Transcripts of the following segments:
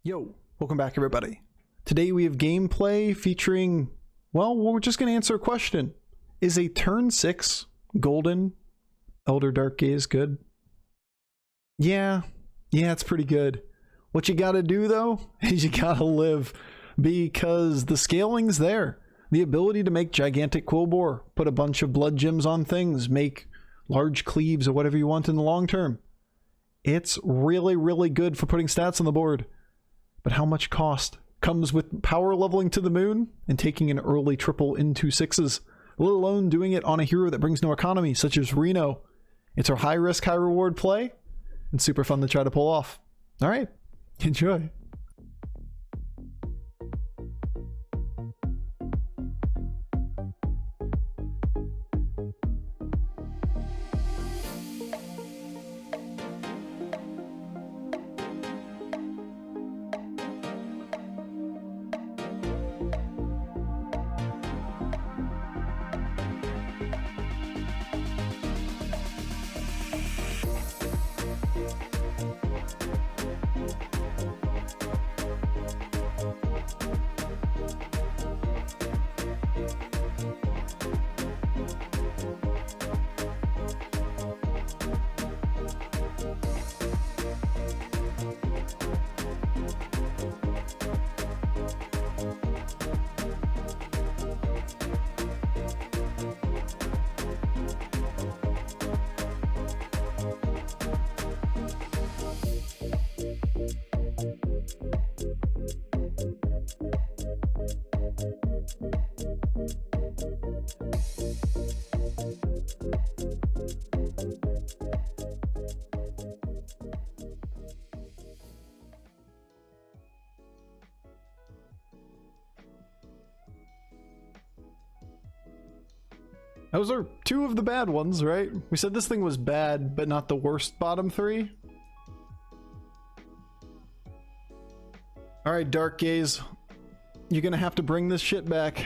Yo, welcome back everybody. Today we have gameplay featuring, well, we're just going to answer a question. Is a turn 6 golden Elder Darkgaze good? Yeah, it's pretty good. What you gotta do though, is you gotta live, because the scaling's there. The ability to make gigantic Quillbore, put a bunch of blood gems on things, make large cleaves or whatever you want in the long term. It's really, really good for putting stats on the board. But how much cost comes with power leveling to the moon and taking an early triple into 6s, let alone doing it on a hero that brings no economy, such as Reno. It's our high risk, high reward play, and super fun to try to pull off. All right, enjoy. Those are two of the bad ones, right? We said this thing was bad, but not the worst bottom three. Alright, Darkgaze. You're gonna have to bring this shit back.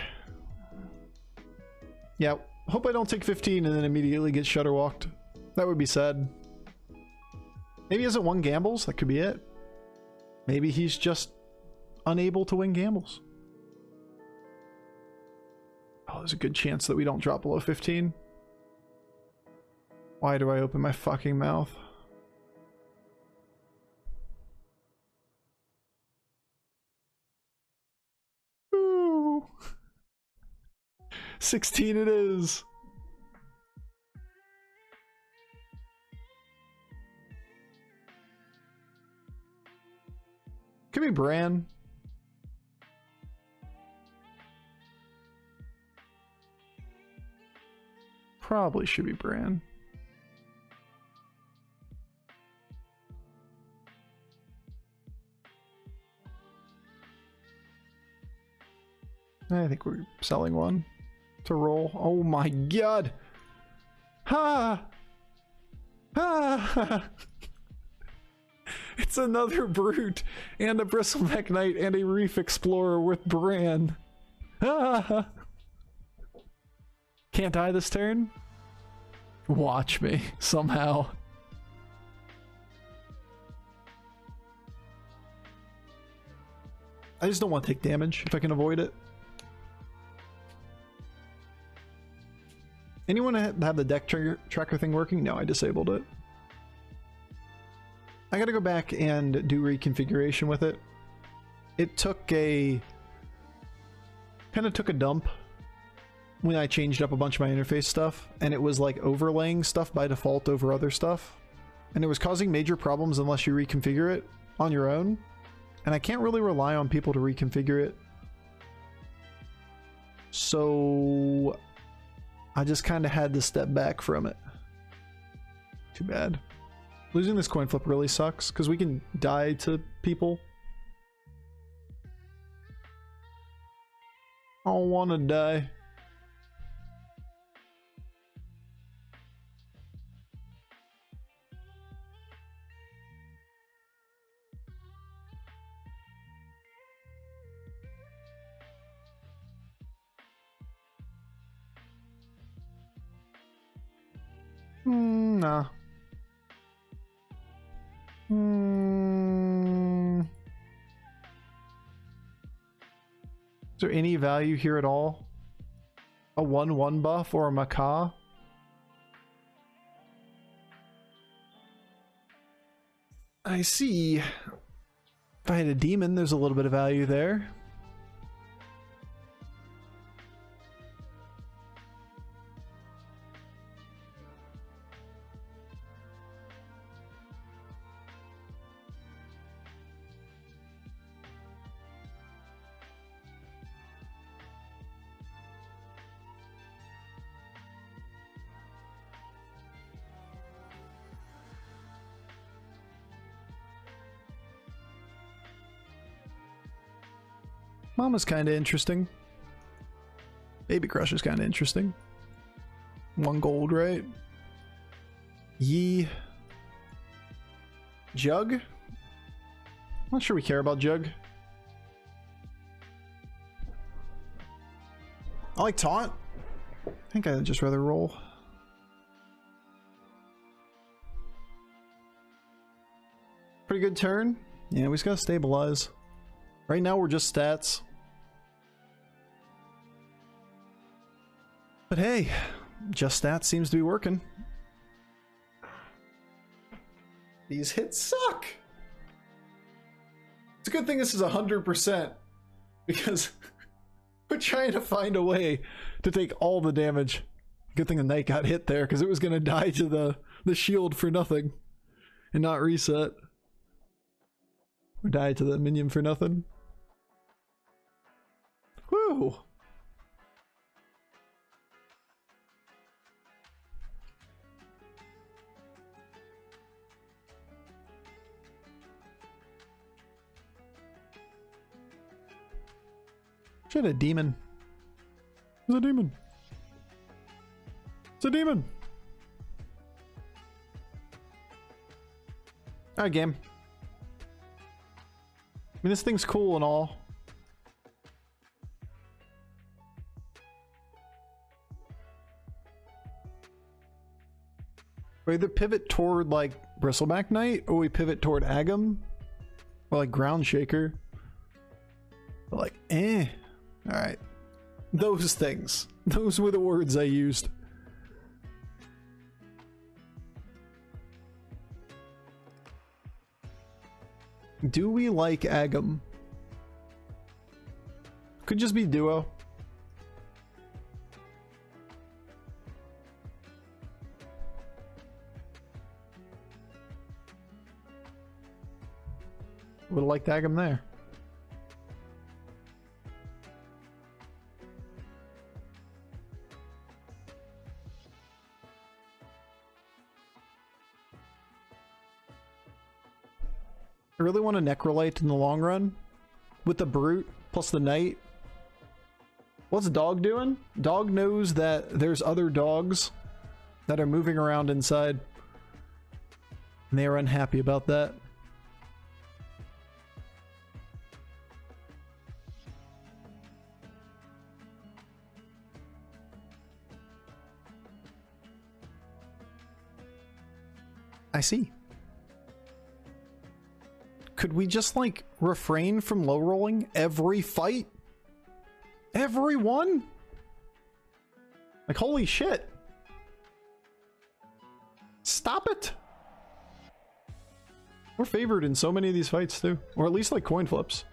Yeah, hope I don't take 15 and then immediately get shutterwalked. That would be sad. Maybe he hasn't won gambles, that could be it. Maybe he's just unable to win gambles. Oh, there's a good chance that we don't drop below 15. Why do I open my fucking mouth? Ooh. 16 it is. Could be Bran. Probably should be Bran. I think we're selling one to roll. Oh my god! Ha! Ha! It's another Brute and a Bristleneck Knight and a Reef Explorer with Bran. Ah! Can't die this turn? Watch me, somehow. I just don't want to take damage if I can avoid it. Anyone have the deck tracker thing working? No, I disabled it. I gotta go back and do reconfiguration with it. It took a... kind of took a dump when I changed up a bunch of my interface stuff, and it was like overlaying stuff by default over other stuff, and it was causing major problems unless you reconfigure it on your own, and I can't really rely on people to reconfigure it. So I just kind of had to step back from it. Too bad. Losing this coin flip really sucks because we can die to people. I don't want to die. Nah. there any value here at all? A 1/1 buff or a macaw? I see. If I had a demon, there's a little bit of value there. Mama's kind of interesting. Baby Crush is kind of interesting. 1 gold, right? Yee. Jug? I'm not sure we care about Jug. I like Taunt. I think I'd just rather roll. Pretty good turn. Yeah, we just gotta stabilize. Right now we're just stats. But hey, just stats seems to be working. These hits suck! It's a good thing this is 100%, because we're trying to find a way to take all the damage. Good thing the knight got hit there, because it was going to die to the shield for nothing and not reset. Or die to the minion for nothing. Woo! Shit, a demon. It's a demon. It's a demon. Alright, game. I mean, this thing's cool and all. We either pivot toward, like, Bristleback Knight, or we pivot toward Agam, or, like, Ground Shaker. But, like, eh. Alright. Those things. Those were the words I used. Do we like Agam? Could just be duo. Would've liked Agam there. I really want a Necrolite in the long run with the Brute plus the Knight. What's Dog doing? Dog knows that there's other dogs that are moving around inside, and they are unhappy about that. I see. Could we just, like, refrain from low rolling every fight? Every one? Like, holy shit. Stop it. We're favored in so many of these fights, too. Or at least, like, coin flips.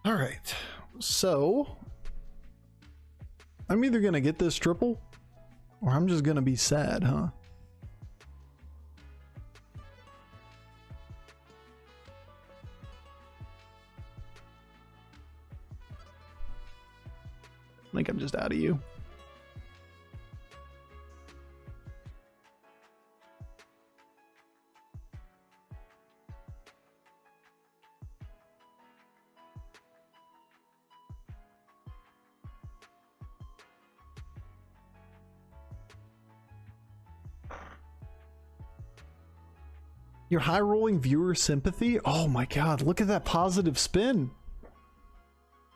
Alright. So I'm either gonna get this triple, or I'm just gonna be sad, huh? I think I'm just out of you. Your high rolling viewer sympathy? Oh my god, look at that positive spin.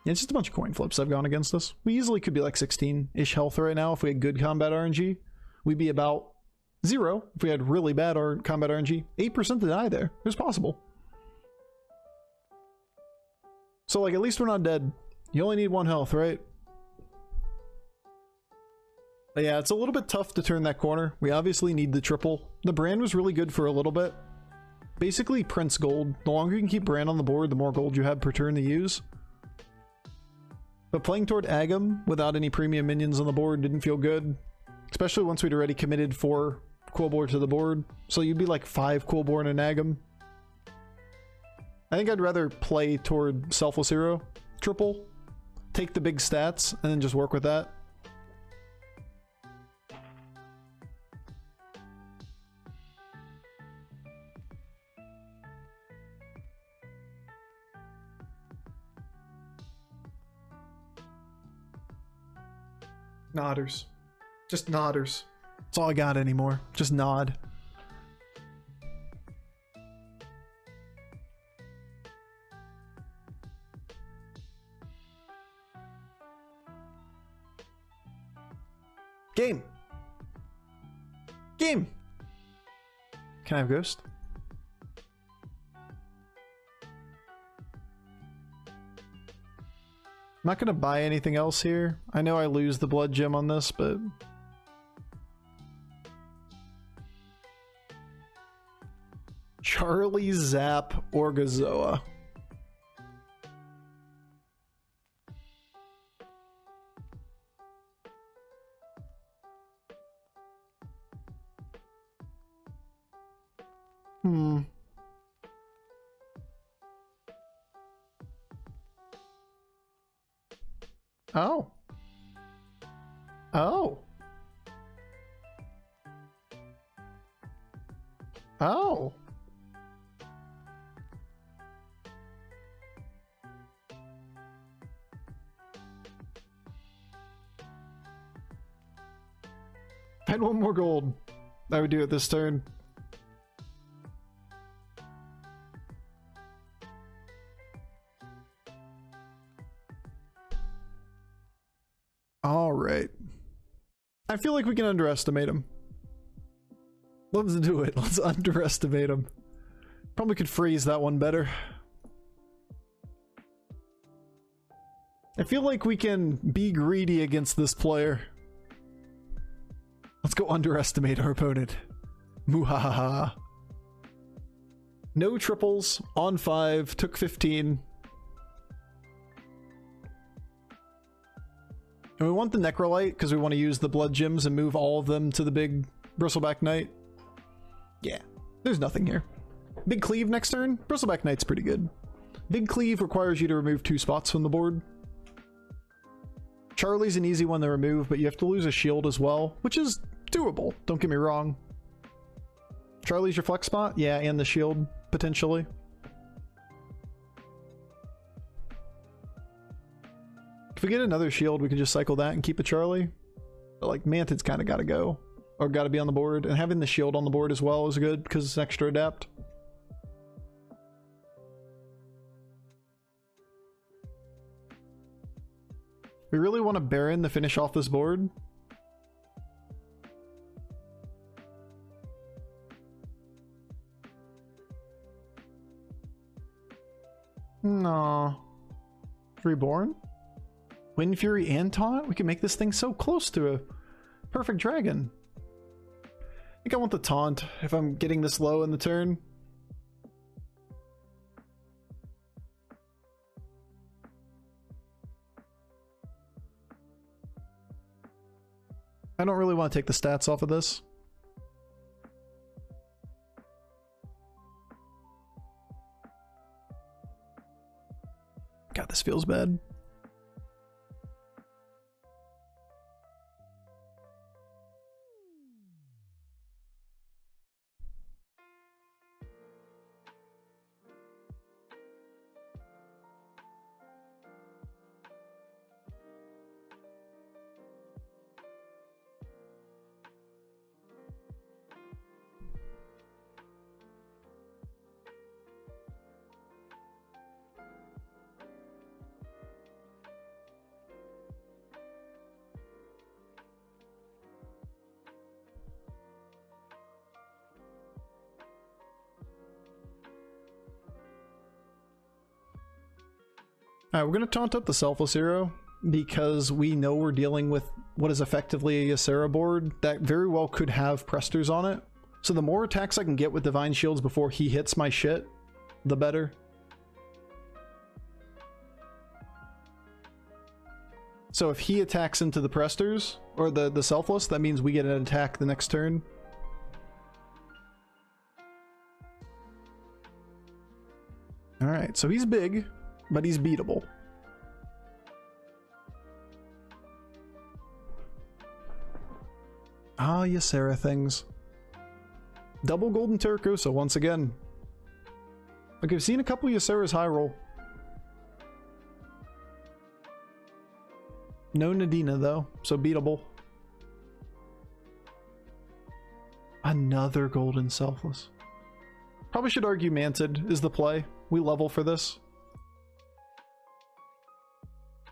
Yeah, it's just a bunch of coin flips I've gone against us. We easily could be like 16-ish health right now if we had good combat RNG. we'd be about 0 if we had really bad combat RNG. 8% to die there. It was possible. So, like, at least we're not dead. You only need 1 health, right? But yeah, it's a little bit tough to turn that corner. We obviously need the triple. The brand was really good for a little bit. Basically, prints gold. The longer you can keep brand on the board, the more gold you have per turn to use. But playing toward Agam without any premium minions on the board didn't feel good. Especially once we'd already committed 4 Quillbore to the board. So you'd be like 5 Quillbore and an Agam. I think I'd rather play toward Selfless Hero, triple, take the big stats, and then just work with that. Nodders. Just nodders. That's all I got anymore. Just nod. Game. Game. Can I have Ghost? I'm not gonna buy anything else here. I know I lose the blood gem on this, but Charlie, Zap, Orgazoa. Oh. Oh. Oh. I had 1 more gold. I would do it this turn. All right. I feel like we can underestimate him. Let's do it. Let's underestimate him. Probably could phrase that one better. I feel like we can be greedy against this player. Let's go underestimate our opponent. Muhahaha. No triples, on 5, took 15. And we want the Necrolite because we want to use the blood gems and move all of them to the big Bristleback Knight. Yeah, there's nothing here. Big Cleave next turn? Bristleback Knight's pretty good. Big Cleave requires you to remove 2 spots from the board. Charlie's an easy one to remove, but you have to lose a shield as well, which is doable, don't get me wrong. Charlie's your flex spot? Yeah, and the shield, potentially. If we get another shield, we can just cycle that and keep a Charlie. But like, Mantid's kind of got to go. Or got to be on the board. And having the shield on the board as well is good, because it's extra adapt. We really want a Baron to finish off this board. No. Reborn? Wind Fury and Taunt? We can make this thing so close to a perfect dragon. I think I want the Taunt if I'm getting this low in the turn. I don't really want to take the stats off of this. God, this feels bad. Alright, we're going to taunt up the Selfless hero because we know we're dealing with what is effectively a Ysera board that very well could have Presters on it. So the more attacks I can get with Divine Shields before he hits my shit, the better. So if he attacks into the Presters, or the Selfless, that means we get an attack the next turn. Alright, so he's big, but he's beatable. Ah, Ysera things. Double Golden Terracosa once again. Like, I've seen a couple Ysera's Highroll. No Nadina though, so beatable. Another Golden Selfless. Probably should argue Mantid is the play. We level for this.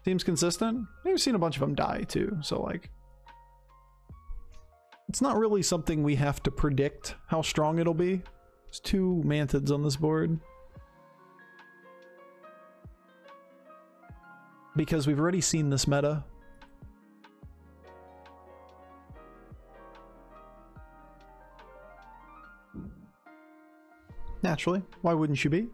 Seems consistent. We've seen a bunch of them die too, so like... It's not really something we have to predict how strong it'll be. There's 2 Mantids on this board. Because we've already seen this meta. Naturally, why wouldn't you be?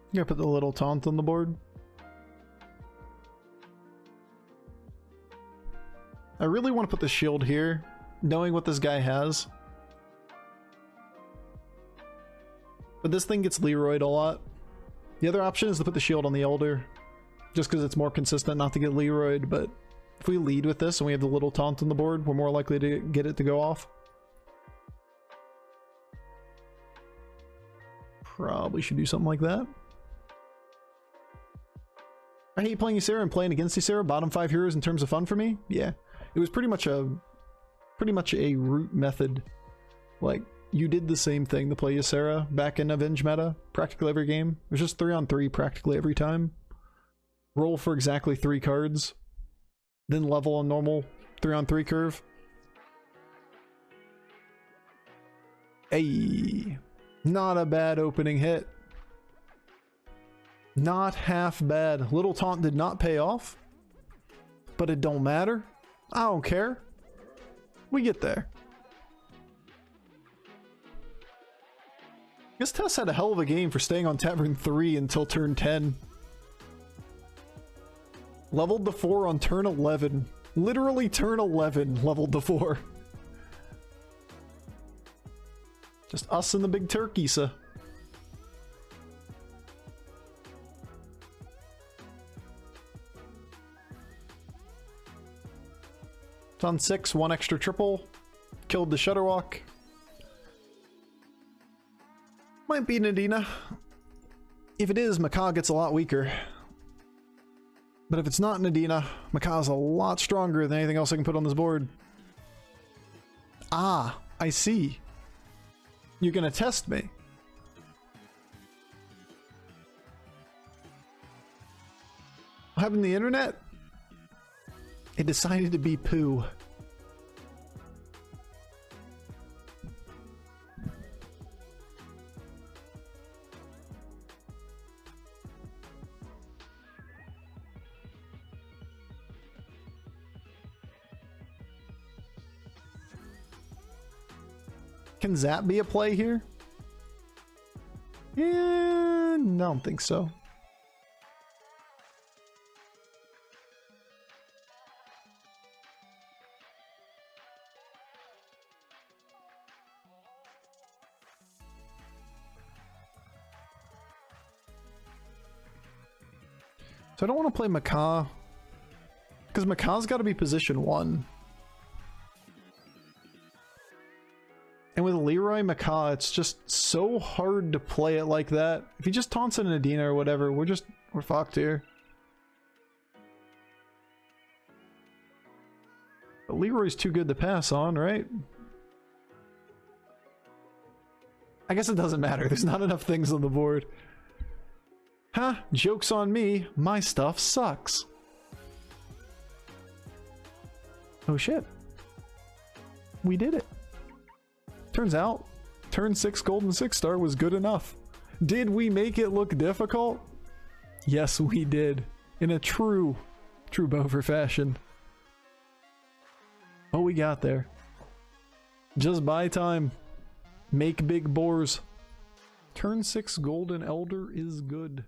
I'm gonna put the little taunt on the board. I really want to put the shield here, knowing what this guy has. But this thing gets Leroyed a lot. The other option is to put the shield on the Elder, just because it's more consistent not to get Leroyed, but if we lead with this and we have the little taunt on the board, we're more likely to get it to go off. Probably should do something like that. I hate playing Ysera and playing against Ysera. Bottom 5 heroes in terms of fun for me. Yeah, it was pretty much a root method. Like, you did the same thing to play Ysera back in Avenge meta practically every game. It was just 3-on-3 practically every time. Roll for exactly 3 cards, then level on normal 3-on-3 curve. Hey, not a bad opening hit. Not half bad. Little taunt did not pay off, but it don't matter. I don't care. We get there. This Tess had a hell of a game for staying on Tavern 3 until turn 10. Leveled the 4 on turn 11. Literally turn 11 leveled the 4. Just us and the big turkey, sir. It's on 6, 1 extra triple. Killed the Shudderwalk. Might be Nadina. If it is, Macaw gets a lot weaker. But if it's not Nadina, Macaw's a lot stronger than anything else I can put on this board. Ah, I see. You're gonna test me. What happened to the internet? It decided to be poo. Can Zap be a play here? Yeah, I don't think so. So I don't want to play Macaw, because Macaw's got to be position 1. And with Leroy Macaw, it's just so hard to play it like that. If he just taunts in Nadina or whatever, we're fucked here. But Leroy's too good to pass on, right? I guess it doesn't matter. There's not enough things on the board. Huh, joke's on me. My stuff sucks. Oh shit. We did it. Turns out, turn 6 golden 6-star was good enough. Did we make it look difficult? Yes, we did. In a true Bofur fashion. Oh, we got there. Just buy time. Make big boars. Turn 6 golden elder is good.